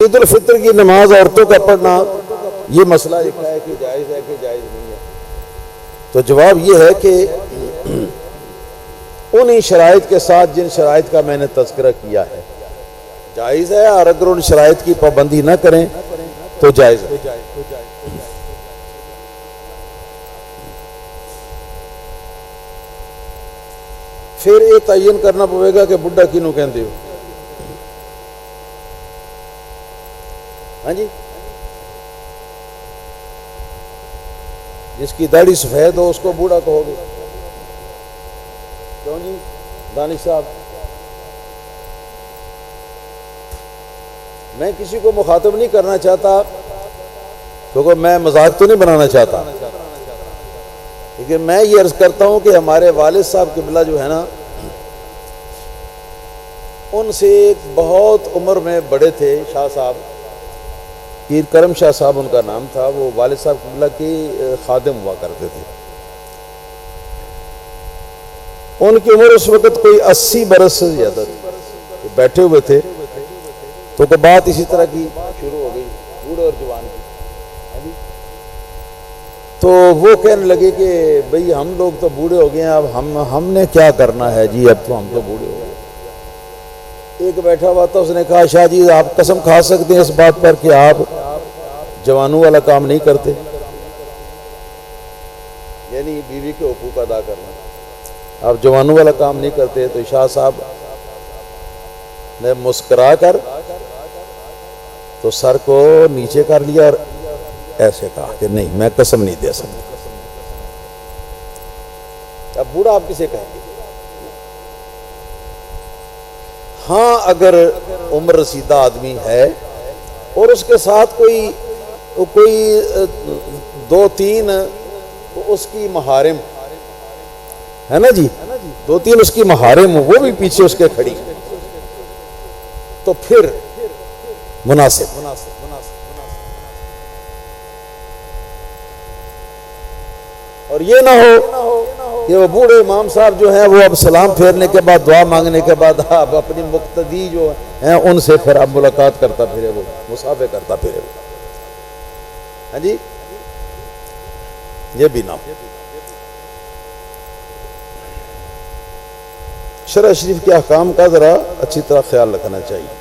عید الفطر کی نماز عورتوں کا پڑھنا یہ مسئلہ لکھا ہے کہ جائز ہے کہ جائز نہیں ہے، تو جواب یہ ہے کہ انہی شرائط کے ساتھ جن شرائط کا میں نے تذکرہ کیا ہے جائز ہے، اور اگر ان شرائط کی پابندی نہ کریں تو جائز ہے۔ پھر یہ تعین کرنا پڑے گا کہ بڈھا کینوں کہندے ہو؟ ہاں جی، جس کی داڑھی سفید ہو اس کو بوڑھا کہو گے؟ کیوں جی دانش صاحب؟ میں کسی کو مخاطب نہیں کرنا چاہتا کیونکہ میں مذاق تو نہیں بنانا چاہتا، لیکن میں یہ عرض کرتا ہوں کہ ہمارے والد صاحب قبلہ جو ہے نا، ان سے ایک بہت عمر میں بڑے تھے شاہ صاحب، پیر کرم شاہ صاحب ان کا نام تھا، وہ والد صاحب قبلہ کے خادم ہوا کرتے تھے۔ ان کی عمر اس وقت کوئی 80 برس سے زیادہ تھی، بیٹھے ہوئے تھے تو کوئی بات اسی طرح کی شروع ہو گئی بوڑھے اور جوان کی، تو وہ کہنے لگے کہ بھئی ہم لوگ تو بوڑھے ہو گئے ہیں، اب ہم نے کیا کرنا ہے جی، اب تو ہم تو بوڑھے ہو گئے۔ ایک بیٹھا ہوا تھا، اس نے کہا شاہ جی آپ قسم کھا سکتے ہیں اس بات پر کہ آپ جوانوں والا کام نہیں کرتے، یعنی بیوی کے حقوق ادا کرنا، آپ جوانوں والا کام نہیں کرتے؟ تو شاہ صاحب نے مسکرا کر تو سر کو نیچے کر لیا اور ایسے کہا کہ نہیں میں قسم نہیں دے سکتا۔ اب بوڑھا آپ کسے کہیں گے؟ ہاں اگر عمر رسیدہ آدمی ہے اور اس کے ساتھ کوئی 2-3 اس کی محارم ہے نا جی، 2-3 اس کی محارم وہ بھی پیچھے اس کے کھڑی، تو پھر مناسب۔ اور یہ نہ ہو کہ وہ بوڑھے امام صاحب جو ہیں وہ اب سلام پھیرنے کے بعد دعا مانگنے کے بعد اب اپنی مقتدی جو ہیں ان سے پھر اب ملاقات کرتا پھرے، وہ مصافحہ کرتا پھرے وہ، ہاں جی، یہ بھی نہ ہو۔ شرع شریف کے احکام کا ذرا اچھی طرح خیال رکھنا چاہیے۔